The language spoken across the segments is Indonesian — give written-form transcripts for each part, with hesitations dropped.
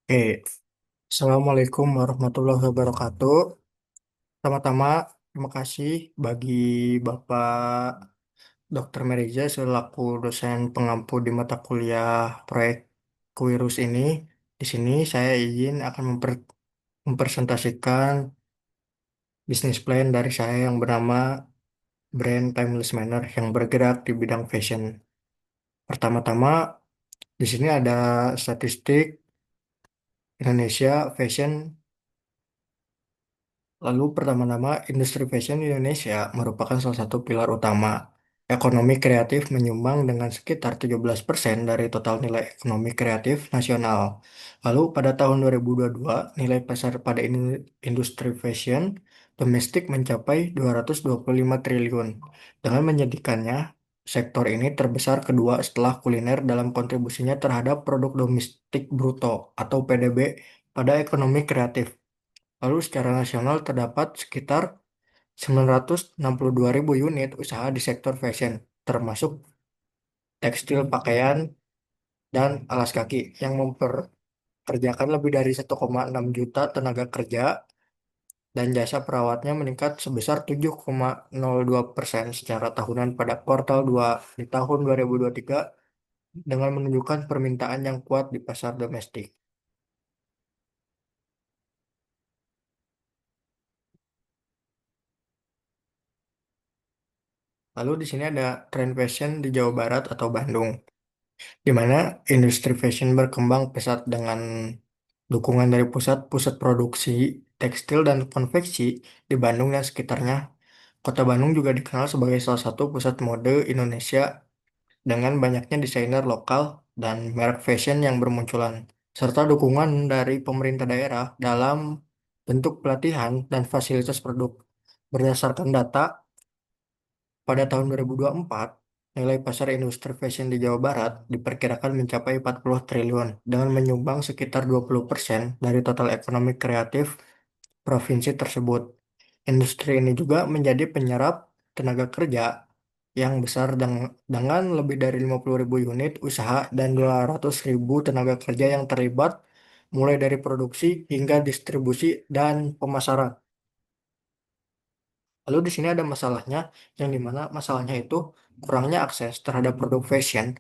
Oke, Assalamualaikum warahmatullahi wabarakatuh. Pertama-tama, terima kasih bagi Bapak Dr. Meriza selaku dosen pengampu di mata kuliah proyek Kuirus ini. Di sini saya izin akan mempresentasikan bisnis plan dari saya yang bernama Brand Timeless Manner yang bergerak di bidang fashion. Pertama-tama, di sini ada statistik Indonesia Fashion. Lalu pertama-tama, industri fashion di Indonesia merupakan salah satu pilar utama. Ekonomi kreatif menyumbang dengan sekitar 17% dari total nilai ekonomi kreatif nasional. Lalu pada tahun 2022, nilai pasar pada industri fashion domestik mencapai 225 triliun. Dengan menjadikannya, sektor ini terbesar kedua setelah kuliner dalam kontribusinya terhadap produk domestik bruto atau PDB pada ekonomi kreatif. Lalu secara nasional terdapat sekitar 962.000 unit usaha di sektor fashion, termasuk tekstil, pakaian, dan alas kaki yang memperkerjakan lebih dari 1,6 juta tenaga kerja dan jasa perawatnya meningkat sebesar 7,02% secara tahunan pada kuartal 2 di tahun 2023 dengan menunjukkan permintaan yang kuat di pasar domestik. Lalu di sini ada tren fashion di Jawa Barat atau Bandung, di mana industri fashion berkembang pesat dengan dukungan dari pusat-pusat produksi tekstil dan konveksi di Bandung dan sekitarnya. Kota Bandung juga dikenal sebagai salah satu pusat mode Indonesia dengan banyaknya desainer lokal dan merek fashion yang bermunculan, serta dukungan dari pemerintah daerah dalam bentuk pelatihan dan fasilitas produk. Berdasarkan data, pada tahun 2024, nilai pasar industri fashion di Jawa Barat diperkirakan mencapai 40 triliun dengan menyumbang sekitar 20% dari total ekonomi kreatif provinsi tersebut. Industri ini juga menjadi penyerap tenaga kerja yang besar dengan lebih dari 50.000 unit usaha dan 200.000 tenaga kerja yang terlibat mulai dari produksi hingga distribusi dan pemasaran. Lalu di sini ada masalahnya, yang dimana masalahnya itu kurangnya akses terhadap produk fashion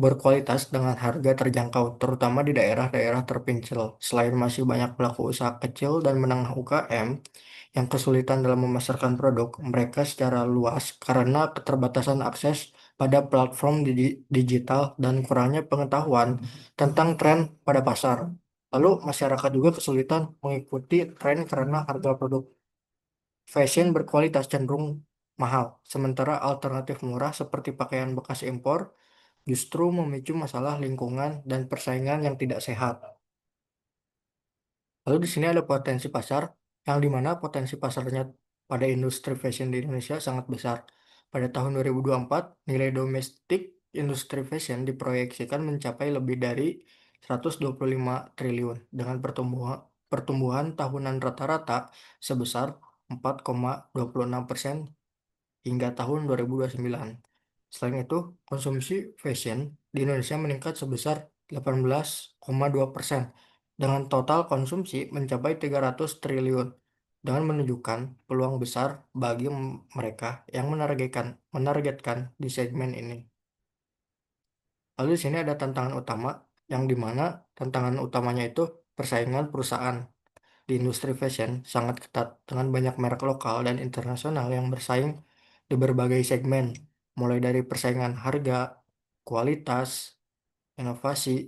berkualitas dengan harga terjangkau, terutama di daerah-daerah terpencil. Selain masih banyak pelaku usaha kecil dan menengah UKM yang kesulitan dalam memasarkan produk mereka secara luas karena keterbatasan akses pada platform digital dan kurangnya pengetahuan tentang tren pada pasar. Lalu masyarakat juga kesulitan mengikuti tren karena harga produk fashion berkualitas cenderung mahal, sementara alternatif murah seperti pakaian bekas impor justru memicu masalah lingkungan dan persaingan yang tidak sehat. Lalu di sini ada potensi pasar, yang dimana potensi pasarnya pada industri fashion di Indonesia sangat besar. Pada tahun 2024, nilai domestik industri fashion diproyeksikan mencapai lebih dari 125 triliun dengan pertumbuhan tahunan rata-rata sebesar 4,26% hingga tahun 2029. Selain itu, konsumsi fashion di Indonesia meningkat sebesar 18,2% dengan total konsumsi mencapai 300 triliun dengan menunjukkan peluang besar bagi mereka yang menargetkan di segmen ini. Lalu di sini ada tantangan utama yang dimana tantangan utamanya itu persaingan perusahaan di industri fashion sangat ketat dengan banyak merek lokal dan internasional yang bersaing di berbagai segmen, mulai dari persaingan harga, kualitas, inovasi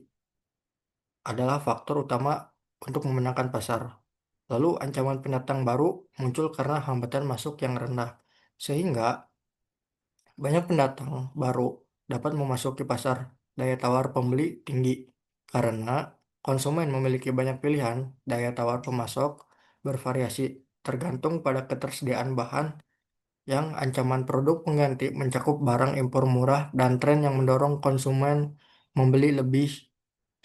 adalah faktor utama untuk memenangkan pasar. Lalu ancaman pendatang baru muncul karena hambatan masuk yang rendah, sehingga banyak pendatang baru dapat memasuki pasar. Daya tawar pembeli tinggi karena konsumen memiliki banyak pilihan. Daya tawar pemasok bervariasi tergantung pada ketersediaan bahan yang ancaman produk pengganti mencakup barang impor murah dan tren yang mendorong konsumen membeli lebih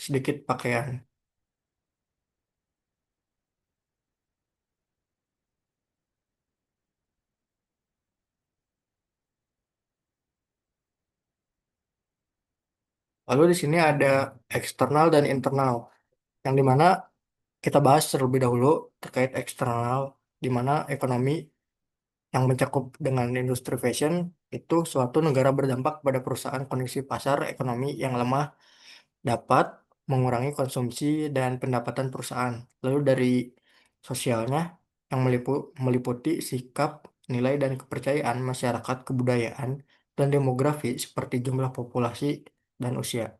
sedikit pakaian. Lalu di sini ada eksternal dan internal. yang dimana kita bahas terlebih dahulu terkait eksternal, di mana ekonomi yang mencakup dengan industri fashion itu suatu negara berdampak pada perusahaan kondisi pasar ekonomi yang lemah dapat mengurangi konsumsi dan pendapatan perusahaan. Lalu dari sosialnya yang meliputi sikap, nilai dan kepercayaan masyarakat, kebudayaan, dan demografi seperti jumlah populasi dan usia.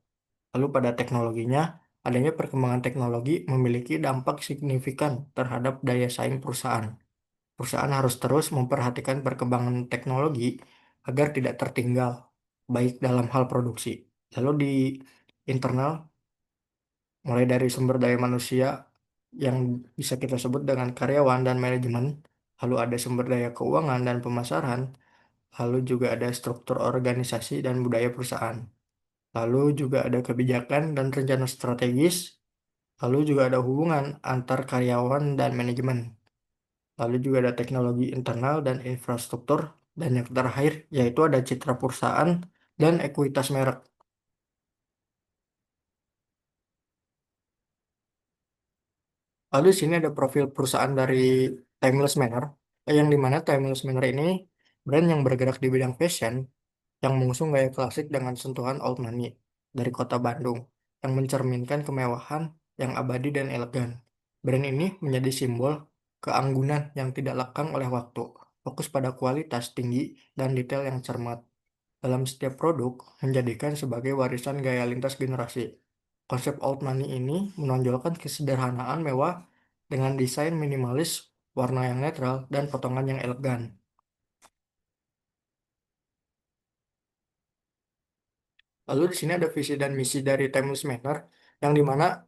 Lalu pada teknologinya, adanya perkembangan teknologi memiliki dampak signifikan terhadap daya saing perusahaan. Perusahaan harus terus memperhatikan perkembangan teknologi agar tidak tertinggal, baik dalam hal produksi. Lalu di internal, mulai dari sumber daya manusia yang bisa kita sebut dengan karyawan dan manajemen, lalu ada sumber daya keuangan dan pemasaran, lalu juga ada struktur organisasi dan budaya perusahaan, lalu juga ada kebijakan dan rencana strategis, lalu juga ada hubungan antar karyawan dan manajemen. Lalu juga ada teknologi internal dan infrastruktur. Dan yang terakhir, yaitu ada citra perusahaan dan ekuitas merek. Lalu di sini ada profil perusahaan dari Timeless Manner, yang dimana Timeless Manner ini brand yang bergerak di bidang fashion, yang mengusung gaya klasik dengan sentuhan old money dari kota Bandung, yang mencerminkan kemewahan yang abadi dan elegan. Brand ini menjadi simbol keanggunan yang tidak lekang oleh waktu, fokus pada kualitas tinggi dan detail yang cermat dalam setiap produk, menjadikan sebagai warisan gaya lintas generasi. Konsep old money ini menonjolkan kesederhanaan mewah dengan desain minimalis, warna yang netral, dan potongan yang elegan. Lalu di sini ada visi dan misi dari Timeless Manner, yang dimana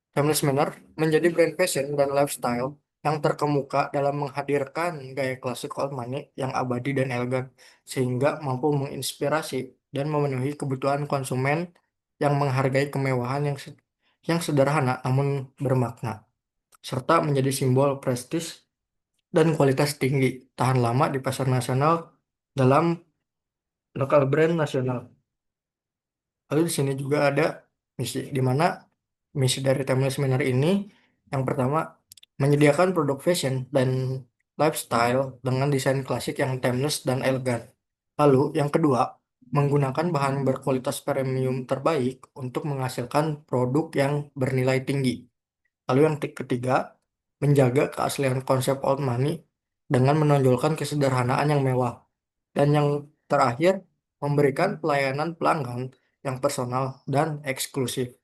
Timeless Manner menjadi brand fashion dan lifestyle yang terkemuka dalam menghadirkan gaya klasik old money yang abadi dan elegan, sehingga mampu menginspirasi dan memenuhi kebutuhan konsumen yang menghargai kemewahan yang sederhana namun bermakna, serta menjadi simbol prestis dan kualitas tinggi, tahan lama di pasar nasional dalam lokal brand nasional. Lalu di sini juga ada misi, di mana misi dari Timeless Manner ini yang pertama menyediakan produk fashion dan lifestyle dengan desain klasik yang timeless dan elegan. Lalu yang kedua, menggunakan bahan berkualitas premium terbaik untuk menghasilkan produk yang bernilai tinggi. Lalu yang ketiga, menjaga keaslian konsep old money dengan menonjolkan kesederhanaan yang mewah. Dan yang terakhir, memberikan pelayanan pelanggan yang personal dan eksklusif.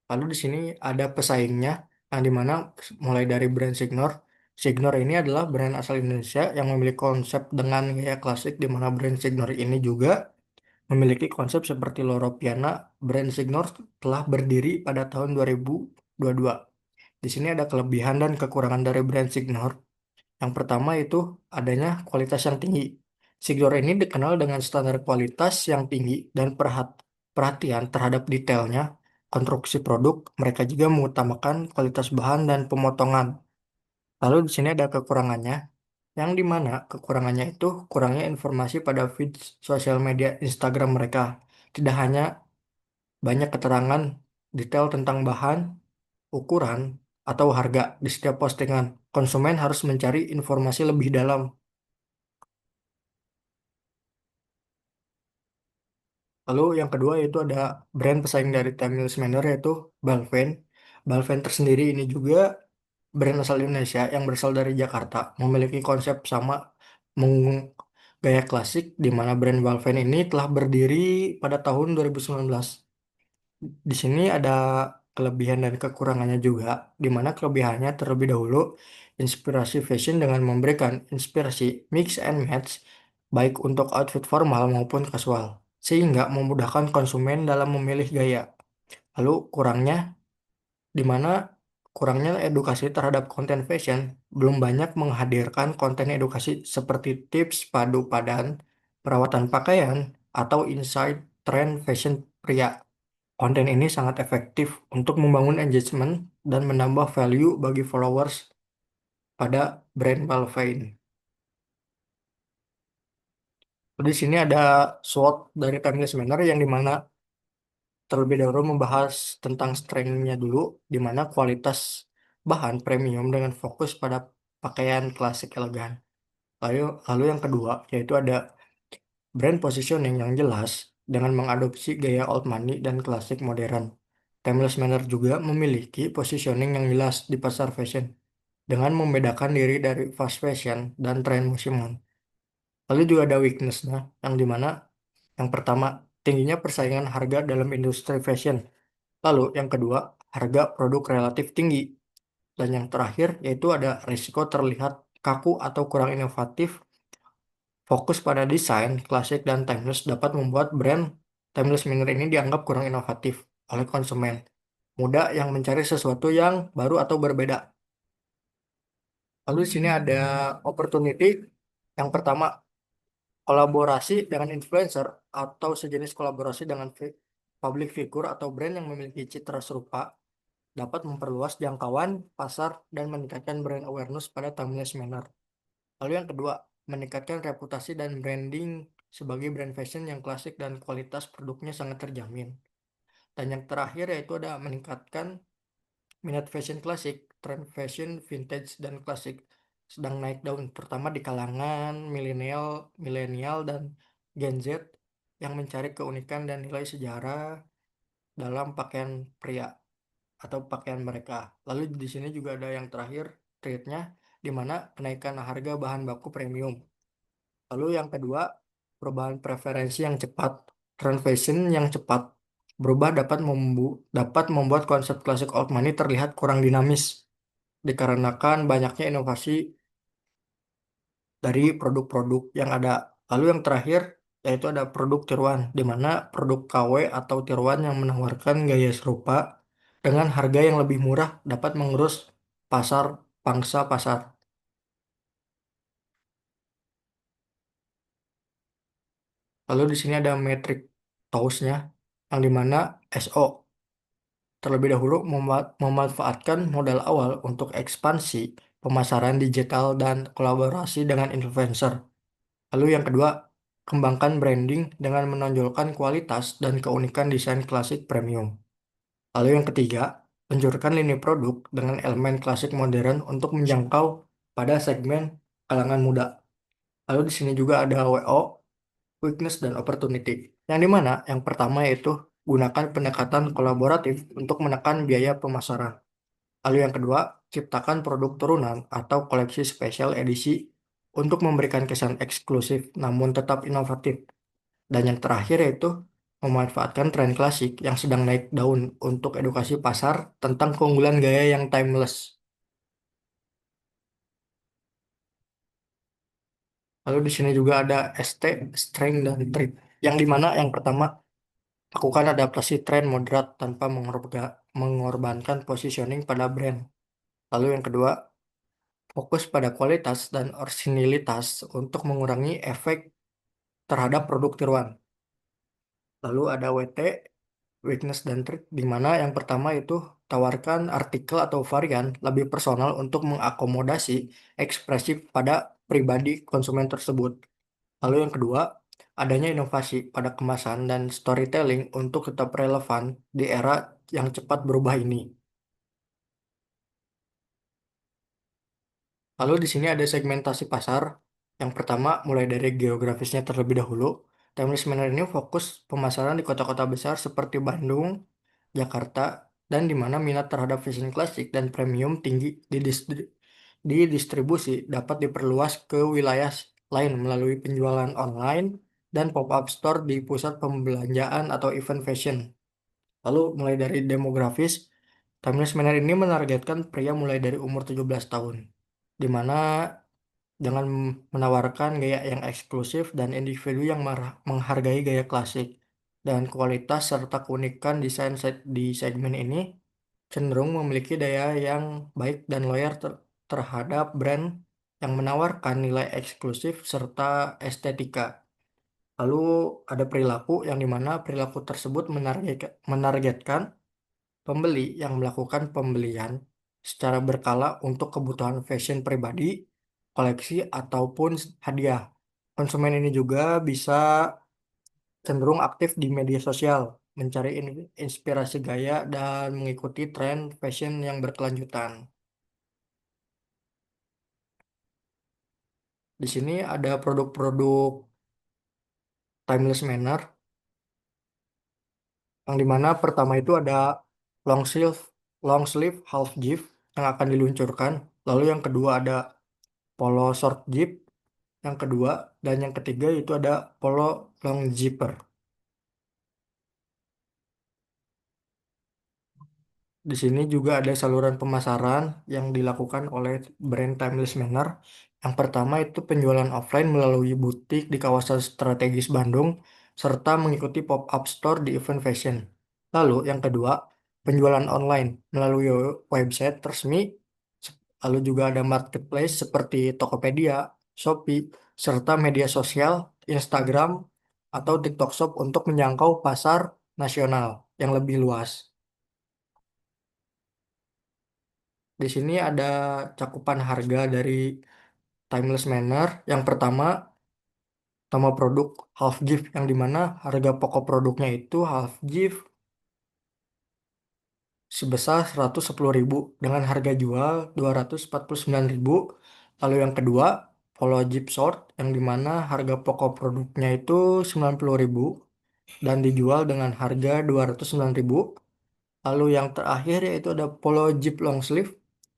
Lalu di sini ada pesaingnya, yang dimana mulai dari brand Signor. Signor ini adalah brand asal Indonesia yang memiliki konsep dengan gaya klasik, di mana brand Signor ini juga memiliki konsep seperti Loro Piana. Brand Signor telah berdiri pada tahun 2022. Di sini ada kelebihan dan kekurangan dari brand Signor. Yang pertama itu adanya kualitas yang tinggi. Signor ini dikenal dengan standar kualitas yang tinggi dan perhatian terhadap detailnya. Konstruksi produk, mereka juga mengutamakan kualitas bahan dan pemotongan. Lalu di sini ada kekurangannya, yang dimana kekurangannya itu kurangnya informasi pada feed sosial media Instagram mereka. Tidak hanya banyak keterangan detail tentang bahan, ukuran, atau harga di setiap postingan. Konsumen harus mencari informasi lebih dalam. Lalu yang kedua yaitu ada brand pesaing dari Timeless Manor yaitu Balvain. Balvain tersendiri ini juga brand asal Indonesia yang berasal dari Jakarta, memiliki konsep sama gaya klasik, di mana brand Balvain ini telah berdiri pada tahun 2019. Di sini ada kelebihan dan kekurangannya juga, di mana kelebihannya terlebih dahulu inspirasi fashion dengan memberikan inspirasi mix and match baik untuk outfit formal maupun kasual, sehingga memudahkan konsumen dalam memilih gaya. Lalu di mana kurangnya edukasi terhadap konten fashion, belum banyak menghadirkan konten edukasi seperti tips padu padan, perawatan pakaian, atau insight tren fashion pria. Konten ini sangat efektif untuk membangun engagement dan menambah value bagi followers pada brand Balvain. Di sini ada SWOT dari Timeless Manner, yang dimana terlebih dahulu membahas tentang strength-nya dulu, di mana kualitas bahan premium dengan fokus pada pakaian klasik elegan. Lalu, lalu yang kedua, yaitu ada brand positioning yang jelas dengan mengadopsi gaya old money dan klasik modern. Timeless Manor juga memiliki positioning yang jelas di pasar fashion dengan membedakan diri dari fast fashion dan tren musiman. Lalu juga ada weakness-nya, yang dimana yang pertama, tingginya persaingan harga dalam industri fashion. Lalu yang kedua, harga produk relatif tinggi. Dan yang terakhir, yaitu ada risiko terlihat kaku atau kurang inovatif. Fokus pada desain, klasik, dan timeless dapat membuat brand Timeless Manor ini dianggap kurang inovatif oleh konsumen. Mudah yang mencari sesuatu yang baru atau berbeda. Lalu di sini ada opportunity. Yang pertama, kolaborasi dengan influencer atau sejenis kolaborasi dengan public figure atau brand yang memiliki citra serupa dapat memperluas jangkauan pasar dan meningkatkan brand awareness pada timeless manner. Lalu yang kedua, meningkatkan reputasi dan branding sebagai brand fashion yang klasik dan kualitas produknya sangat terjamin. Dan yang terakhir yaitu ada meningkatkan minat fashion klasik, tren fashion vintage dan klasik sedang naik daun, terutama di kalangan milenial, milenial dan Gen Z yang mencari keunikan dan nilai sejarah dalam pakaian pria atau pakaian mereka. Lalu di sini juga ada yang terakhir, trade-nya, di mana kenaikan harga bahan baku premium. Lalu yang kedua, perubahan preferensi yang cepat. Trend fashion yang cepat berubah dapat membuat konsep klasik old money terlihat kurang dinamis dikarenakan banyaknya inovasi dari produk-produk yang ada. Lalu yang terakhir yaitu ada produk tiruan, di mana produk KW atau tiruan yang menawarkan gaya serupa dengan harga yang lebih murah dapat mengurus pasar pangsa pasar. Lalu di sini ada metrik TOWS-nya, yang dimana SO terlebih dahulu memanfaatkan modal awal untuk ekspansi pemasaran digital dan kolaborasi dengan influencer. Lalu yang kedua, kembangkan branding dengan menonjolkan kualitas dan keunikan desain klasik premium. Lalu yang ketiga, luncurkan lini produk dengan elemen klasik modern untuk menjangkau pada segmen kalangan muda. Lalu di sini juga ada WO, weakness dan opportunity. Yang dimana yang pertama yaitu gunakan pendekatan kolaboratif untuk menekan biaya pemasaran. Lalu yang kedua, ciptakan produk turunan atau koleksi spesial edisi untuk memberikan kesan eksklusif namun tetap inovatif. Dan yang terakhir yaitu memanfaatkan tren klasik yang sedang naik daun untuk edukasi pasar tentang keunggulan gaya yang timeless. Lalu di sini juga ada ST, strength dan trend. Yang dimana yang pertama, lakukan adaptasi tren moderat tanpa mengorbankan positioning pada brand. Lalu yang kedua, fokus pada kualitas dan orisinilitas untuk mengurangi efek terhadap produk tiruan. Lalu ada WT, weakness dan threat, di mana yang pertama itu tawarkan artikel atau varian lebih personal untuk mengakomodasi ekspresi pada pribadi konsumen tersebut. Lalu yang kedua, adanya inovasi pada kemasan dan storytelling untuk tetap relevan di era yang cepat berubah ini. Lalu di sini ada segmentasi pasar. Yang pertama, mulai dari geografisnya terlebih dahulu. Timeless Manor ini fokus pemasaran di kota-kota besar seperti Bandung, Jakarta, dan di mana minat terhadap fashion klasik dan premium tinggi di distribusi dapat diperluas ke wilayah lain melalui penjualan online dan pop-up store di pusat pembelanjaan atau event fashion. Lalu mulai dari demografis, Timeless Manor ini menargetkan pria mulai dari umur 17 tahun, di mana dengan menawarkan gaya yang eksklusif dan individu yang menghargai gaya klasik dan kualitas serta keunikan desain di segmen ini cenderung memiliki daya yang baik dan loyal terhadap brand yang menawarkan nilai eksklusif serta estetika. Lalu ada perilaku yang dimana perilaku tersebut menargetkan pembeli yang melakukan pembelian secara berkala untuk kebutuhan fashion pribadi, koleksi, ataupun hadiah. Konsumen ini juga bisa cenderung aktif di media sosial mencari inspirasi gaya dan mengikuti tren fashion yang berkelanjutan. Di sini ada produk-produk timeless manner, yang dimana pertama itu ada long sleeve, long sleeve half zip yang akan diluncurkan. Lalu yang kedua ada polo short zip yang kedua, dan yang ketiga itu ada polo long zipper. Di sini juga ada saluran pemasaran yang dilakukan oleh brand Timeless Manner. Yang pertama itu penjualan offline melalui butik di kawasan strategis Bandung, serta mengikuti pop-up store di event fashion. Lalu yang kedua, penjualan online melalui website resmi, lalu juga ada marketplace seperti Tokopedia, Shopee, serta media sosial, Instagram, atau TikTok Shop untuk menjangkau pasar nasional yang lebih luas. Di sini ada cakupan harga dari Timeless Manner. Yang pertama, nama produk half gift yang dimana harga pokok produknya itu half gift sebesar 110.000 dengan harga jual 249.000. Lalu yang kedua, Polo Jeep Short yang dimana harga pokok produknya itu 90.000 dan dijual dengan harga 209.000. Lalu yang terakhir yaitu ada Polo Jeep Long Sleeve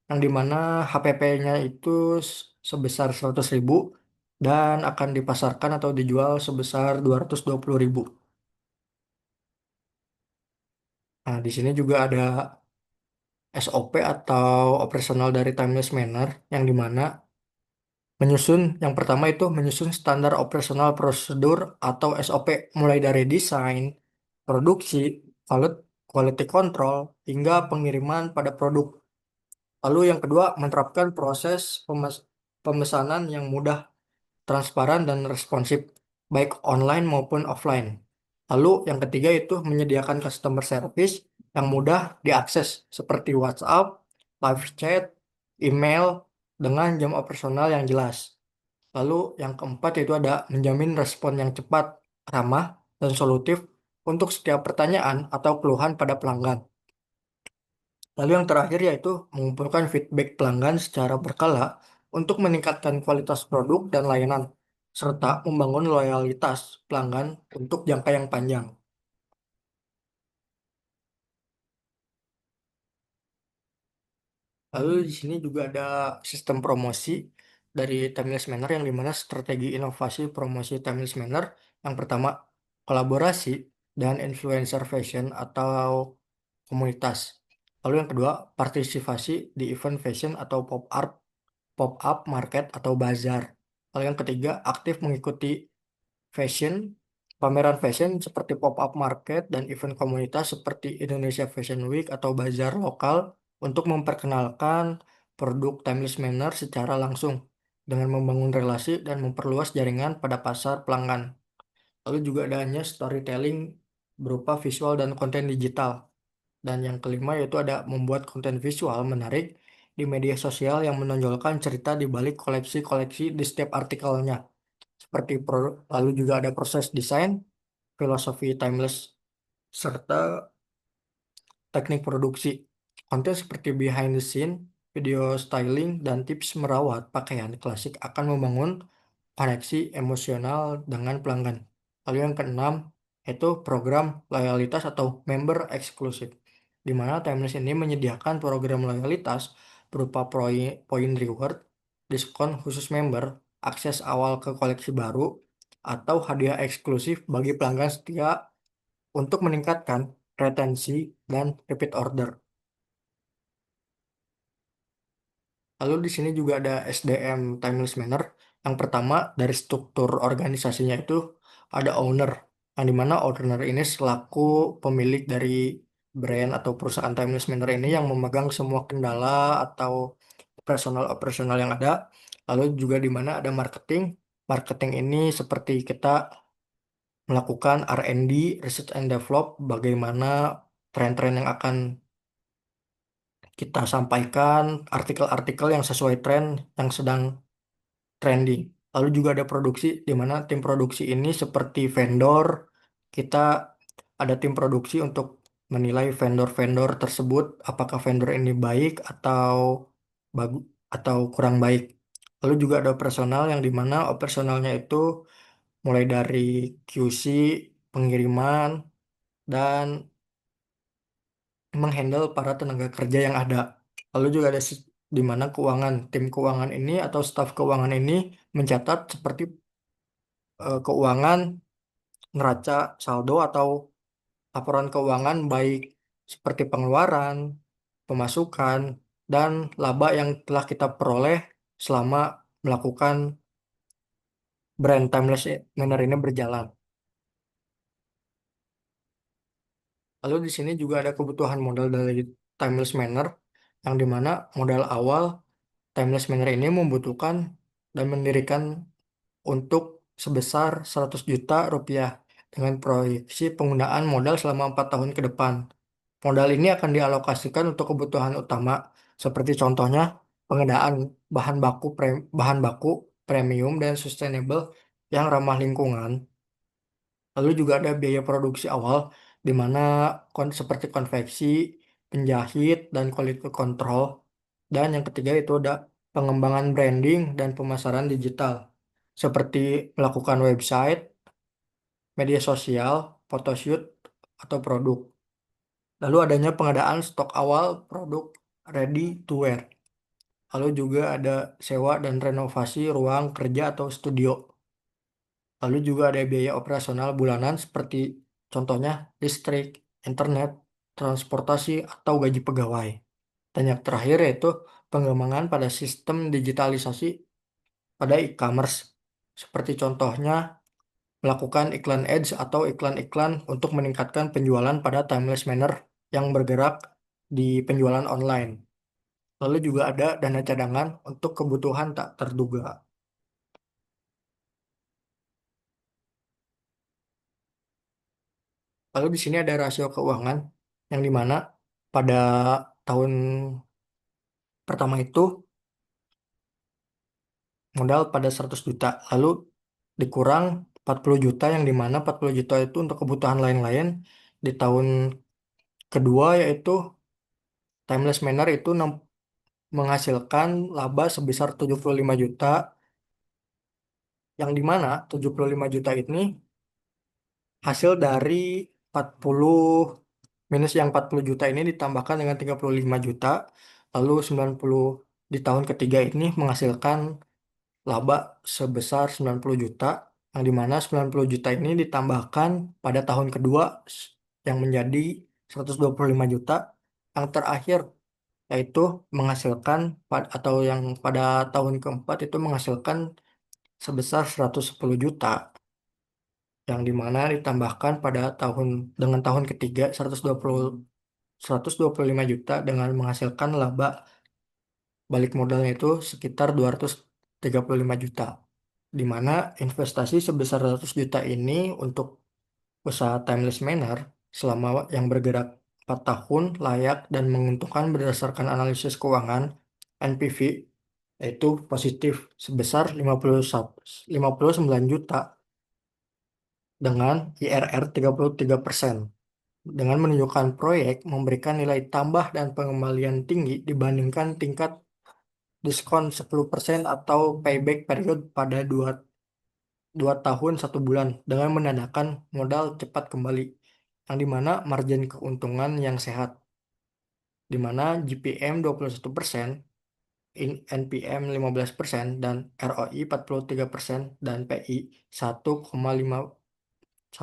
yang dimana HPP-nya itu sebesar 100.000 dan akan dipasarkan atau dijual sebesar 220.000. Nah, di sini juga ada SOP atau operasional dari Timeless Manner yang dimana menyusun yang pertama itu menyusun standar operasional prosedur atau SOP mulai dari desain, produksi, quality control, hingga pengiriman pada produk. Lalu yang kedua, menerapkan proses pemesanan yang mudah, transparan, dan responsif, baik online maupun offline. Lalu yang ketiga itu menyediakan customer service yang mudah diakses seperti WhatsApp, live chat, email, dengan jam operasional yang jelas. Lalu yang keempat itu ada menjamin respon yang cepat, ramah, dan solutif untuk setiap pertanyaan atau keluhan pada pelanggan. Lalu yang terakhir yaitu mengumpulkan feedback pelanggan secara berkala untuk meningkatkan kualitas produk dan layanan, serta membangun loyalitas pelanggan untuk jangka yang panjang. Lalu di sini juga ada sistem promosi dari Timeless Manner yang dimana strategi inovasi promosi Timeless Manner yang pertama kolaborasi dan influencer fashion atau komunitas. Lalu yang kedua partisipasi di event fashion atau pop up market atau bazar. Lalu yang ketiga, aktif mengikuti fashion, pameran fashion seperti pop-up market dan event komunitas seperti Indonesia Fashion Week atau bazar lokal untuk memperkenalkan produk Timeless Manner secara langsung dengan membangun relasi dan memperluas jaringan pada pasar pelanggan. Lalu juga adanya storytelling berupa visual dan konten digital. Dan yang kelima yaitu ada membuat konten visual menarik di media sosial yang menonjolkan cerita di balik koleksi-koleksi di setiap artikelnya. Lalu juga ada proses desain, filosofi timeless, serta teknik produksi. Konten seperti behind the scene, video styling, dan tips merawat pakaian klasik akan membangun koneksi emosional dengan pelanggan. Lalu yang keenam, yaitu program loyalitas atau member eksklusif, di mana Timeless ini menyediakan program loyalitas berupa poin reward, diskon khusus member, akses awal ke koleksi baru, atau hadiah eksklusif bagi pelanggan setia untuk meningkatkan retensi dan repeat order. Lalu di sini juga ada SDM Timeless Manner. Yang pertama dari struktur organisasinya itu ada owner, yang dimana owner ini selaku pemilik dari brand atau perusahaan Timeless Manner ini yang memegang semua kendala atau operasional yang ada. Lalu juga di mana ada marketing. Marketing ini seperti kita melakukan R&D, Research and Develop, bagaimana tren-tren yang akan kita sampaikan, artikel-artikel yang sesuai tren yang sedang trending. Lalu juga ada produksi, di mana tim produksi ini seperti vendor, kita ada tim produksi untuk menilai vendor-vendor tersebut apakah vendor ini baik atau bagus atau kurang baik. Lalu juga ada operasional yang dimana operasionalnya itu mulai dari QC, pengiriman, dan menghandle para tenaga kerja yang ada. Lalu juga ada di mana keuangan, tim keuangan ini atau staf keuangan ini mencatat seperti keuangan, neraca saldo atau laporan keuangan baik seperti pengeluaran, pemasukan, dan laba yang telah kita peroleh selama melakukan brand Timeless Manner ini berjalan. Lalu di sini juga ada kebutuhan modal dari Timeless Manner yang dimana modal awal Timeless Manner ini membutuhkan dan mendirikan untuk sebesar 100 juta rupiah dengan proyeksi penggunaan modal selama 4 tahun ke depan. Modal ini akan dialokasikan untuk kebutuhan utama seperti contohnya pengadaan bahan baku premium dan sustainable yang ramah lingkungan. Lalu juga ada biaya produksi awal di mana seperti konveksi, penjahit, dan quality control. Dan yang ketiga itu ada pengembangan branding dan pemasaran digital seperti melakukan website, media sosial, photoshoot, atau produk. Lalu adanya pengadaan stok awal produk ready to wear. Lalu juga ada sewa dan renovasi ruang kerja atau studio. Lalu juga ada biaya operasional bulanan seperti contohnya listrik, internet, transportasi, atau gaji pegawai. Dan yang terakhir yaitu pengembangan pada sistem digitalisasi pada e-commerce. Seperti contohnya melakukan iklan ads atau iklan-iklan untuk meningkatkan penjualan pada timeless manner yang bergerak di penjualan online. Lalu juga ada dana cadangan untuk kebutuhan tak terduga. Lalu di sini ada rasio keuangan yang dimana pada tahun pertama itu modal pada 100 juta, lalu dikurang 40 juta yang dimana 40 juta itu untuk kebutuhan lain-lain. Di tahun kedua yaitu Timeless Manner itu menghasilkan laba sebesar 75 juta yang dimana 75 juta ini hasil dari 40 minus yang 40 juta ini ditambahkan dengan 35 juta, lalu 90 di tahun ketiga ini menghasilkan laba sebesar 90 juta, yang dimana 90 juta ini ditambahkan pada tahun kedua yang menjadi 125 juta, yang terakhir yaitu menghasilkan atau yang pada tahun keempat itu menghasilkan sebesar 110 juta, yang dimana ditambahkan pada tahun dengan tahun ketiga 125 juta dengan menghasilkan laba balik modalnya itu sekitar 235 juta, di mana investasi sebesar 100 juta ini untuk usaha Timeless Manner selama yang bergerak 4 tahun layak dan menguntungkan berdasarkan analisis keuangan NPV yaitu positif sebesar 59 juta dengan IRR 33% dengan menunjukkan proyek memberikan nilai tambah dan pengembalian tinggi dibandingkan tingkat diskon 10% atau payback period pada 2 tahun 1 bulan dengan menandakan modal cepat kembali, yang dimana margin keuntungan yang sehat, dimana GPM 21%, NPM 15%, dan ROI 43%, dan PI 1,59%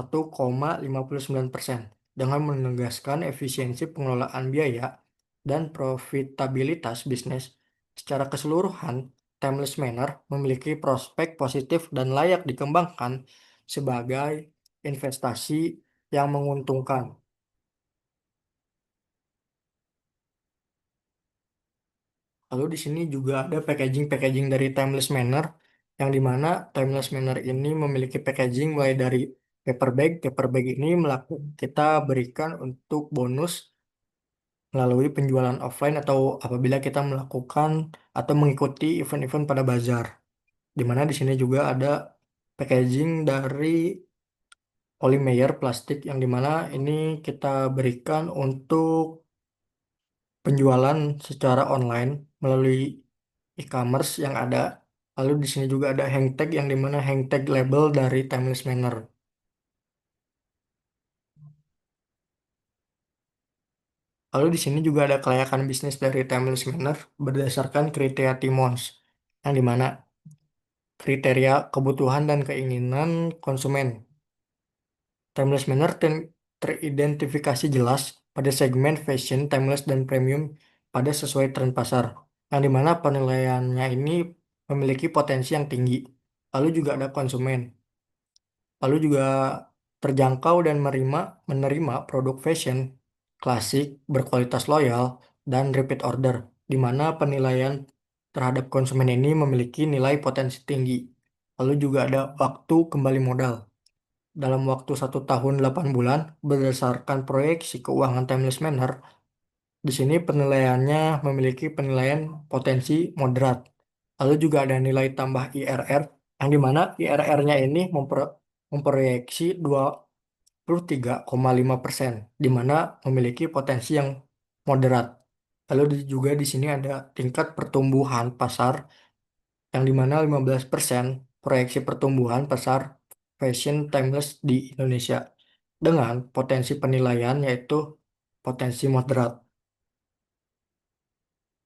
dengan menegaskan efisiensi pengelolaan biaya dan profitabilitas bisnis. Secara keseluruhan, Timeless Manner memiliki prospek positif dan layak dikembangkan sebagai investasi yang menguntungkan. Lalu di sini juga ada packaging-packaging dari Timeless Manner yang dimana Timeless Manner ini memiliki packaging mulai dari paper bag. Paper bag ini kita berikan untuk bonus melalui penjualan offline atau apabila kita melakukan atau mengikuti event-event pada bazar. Di mana di sini juga ada packaging dari polymer plastik yang dimana ini kita berikan untuk penjualan secara online melalui e-commerce yang ada. Lalu di sini juga ada hang tag yang dimana hang tag label dari Timeless Manner. Lalu di sini juga ada kelayakan bisnis dari Timeless Manner berdasarkan kriteria Timons, yang dimana kriteria kebutuhan dan keinginan konsumen. Timeless Manner teridentifikasi jelas pada segmen fashion, timeless, dan premium pada sesuai tren pasar, yang dimana penilaiannya ini memiliki potensi yang tinggi. Lalu juga ada konsumen. Lalu juga terjangkau dan menerima produk fashion klasik berkualitas loyal dan repeat order, di mana penilaian terhadap konsumen ini memiliki nilai potensi tinggi. Lalu juga ada waktu kembali modal. Dalam waktu 1 tahun 8 bulan, berdasarkan proyeksi keuangan Timeless Manner, di sini penilaiannya memiliki penilaian potensi moderat. Lalu juga ada nilai tambah IRR, yang dimana IRR-nya ini memproyeksi 23,5%, di mana memiliki potensi yang moderat. Lalu juga di sini ada tingkat pertumbuhan pasar, yang dimana 15% proyeksi pertumbuhan pasar fashion timeless di Indonesia, dengan potensi penilaian yaitu potensi moderat.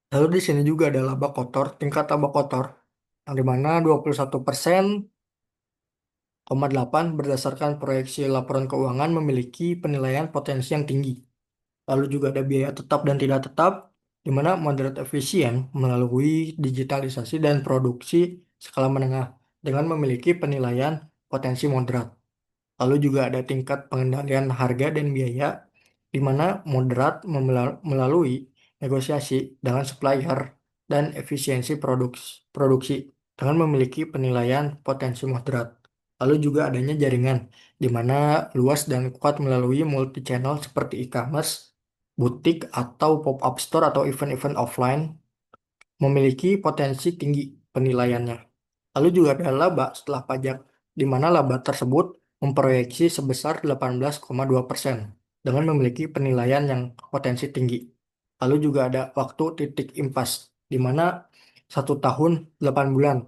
Lalu di sini juga ada laba kotor, tingkat laba kotor, yang dimana 21,8% berdasarkan proyeksi laporan keuangan memiliki penilaian potensi yang tinggi. Lalu juga ada biaya tetap dan tidak tetap, di mana moderat efisien melalui digitalisasi dan produksi skala menengah dengan memiliki penilaian potensi moderat. Lalu juga ada tingkat pengendalian harga dan biaya, di mana moderat melalui negosiasi dengan supplier dan efisiensi produksi dengan memiliki penilaian potensi moderat. Lalu juga adanya jaringan, di mana luas dan kuat melalui multi channel seperti e-commerce, butik atau pop-up store atau event-event offline memiliki potensi tinggi penilaiannya. Lalu juga ada laba setelah pajak, di mana laba tersebut memproyeksi sebesar 18,2% dengan memiliki penilaian yang potensi tinggi. Lalu juga ada waktu titik impas, di mana 1 tahun 8 bulan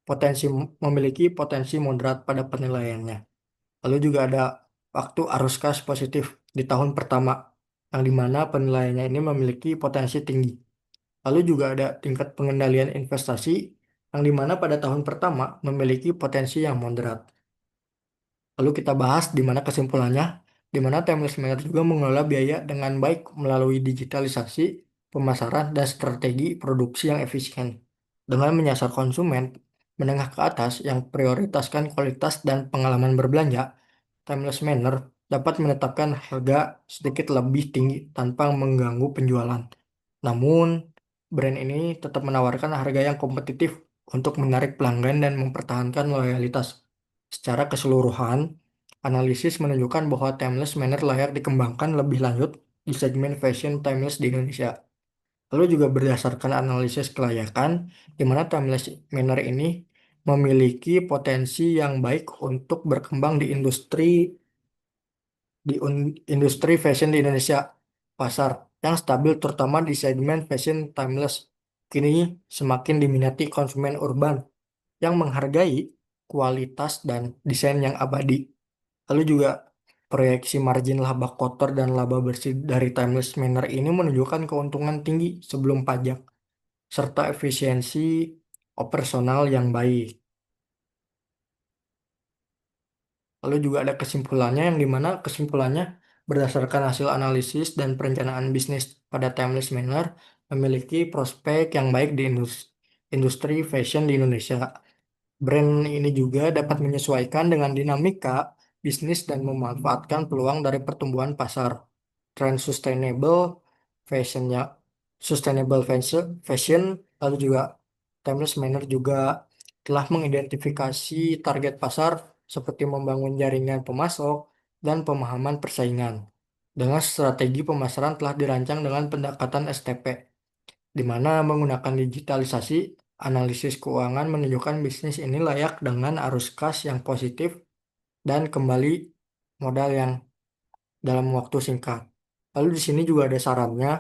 potensi memiliki potensi moderat pada penilaiannya. Lalu juga ada waktu arus kas positif di tahun pertama, yang dimana penilaiannya ini memiliki potensi tinggi. Lalu juga ada tingkat pengendalian investasi, yang dimana pada tahun pertama memiliki potensi yang moderat. Lalu kita bahas di mana kesimpulannya, di mana Timeless Manner juga mengelola biaya dengan baik melalui digitalisasi, pemasaran, dan strategi produksi yang efisien. Dengan menyasar konsumen menengah ke atas yang prioritaskan kualitas dan pengalaman berbelanja, Timeless Manner dapat menetapkan harga sedikit lebih tinggi tanpa mengganggu penjualan. Namun, brand ini tetap menawarkan harga yang kompetitif untuk menarik pelanggan dan mempertahankan loyalitas. Secara keseluruhan, analisis menunjukkan bahwa Timeless Manner layak dikembangkan lebih lanjut di segmen fashion timeless di Indonesia. Lalu juga berdasarkan analisis kelayakan, di mana Timeless Manner ini memiliki potensi yang baik untuk berkembang di industri fashion di Indonesia, pasar yang stabil terutama di segmen fashion timeless kini semakin diminati konsumen urban yang menghargai kualitas dan desain yang abadi. Lalu juga proyeksi margin laba kotor dan laba bersih dari Timeless Manner ini menunjukkan keuntungan tinggi sebelum pajak serta efisiensi operasional yang baik. Lalu juga ada kesimpulannya, yang dimana kesimpulannya berdasarkan hasil analisis dan perencanaan bisnis pada Timeless Manner memiliki prospek yang baik di industri fashion di Indonesia. Brand ini juga dapat menyesuaikan dengan dinamika bisnis dan memanfaatkan peluang dari pertumbuhan pasar. Tren fashionnya, sustainable fashion, lalu juga Timeless Manner juga telah mengidentifikasi target pasar seperti membangun jaringan pemasok dan pemahaman persaingan. Dengan strategi pemasaran telah dirancang dengan pendekatan STP, di mana menggunakan digitalisasi, analisis keuangan menunjukkan bisnis ini layak dengan arus kas yang positif dan kembali modal yang dalam waktu singkat. Lalu di sini juga ada sarannya,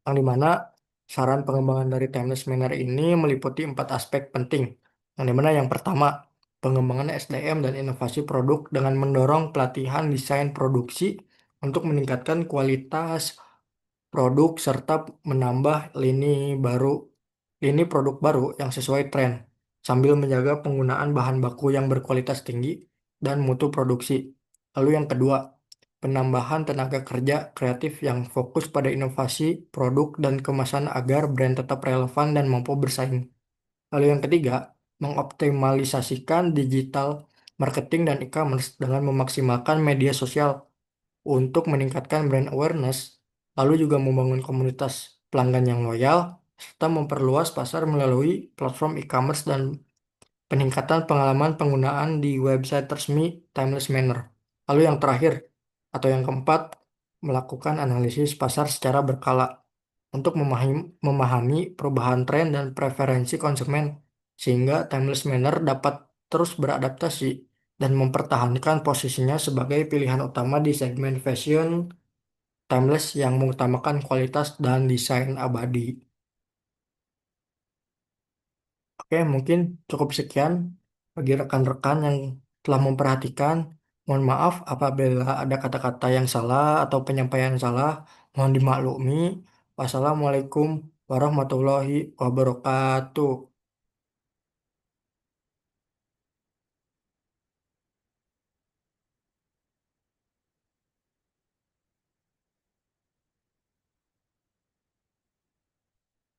yang dimana saran pengembangan dari timeless manner ini meliputi 4 aspek penting. Yang dimana yang pertama, pengembangan SDM dan inovasi produk dengan mendorong pelatihan desain produksi untuk meningkatkan kualitas produk serta menambah lini produk baru yang sesuai tren, sambil menjaga penggunaan bahan baku yang berkualitas tinggi dan mutu produksi. Lalu yang kedua, penambahan tenaga kerja kreatif yang fokus pada inovasi produk dan kemasan agar brand tetap relevan dan mampu bersaing. Lalu yang ketiga, mengoptimalisasikan digital marketing dan e-commerce dengan memaksimalkan media sosial untuk meningkatkan brand awareness, lalu juga membangun komunitas pelanggan yang loyal, serta memperluas pasar melalui platform e-commerce dan peningkatan pengalaman penggunaan di website resmi Timeless Manner. Lalu yang terakhir, atau yang keempat, melakukan analisis pasar secara berkala untuk memahami perubahan tren dan preferensi konsumen, sehingga Timeless Manner dapat terus beradaptasi dan mempertahankan posisinya sebagai pilihan utama di segmen fashion timeless yang mengutamakan kualitas dan desain abadi. Oke, mungkin cukup sekian bagi rekan-rekan yang telah memperhatikan. Mohon maaf apabila ada kata-kata yang salah atau penyampaian salah. Mohon dimaklumi. Wassalamualaikum warahmatullahi wabarakatuh.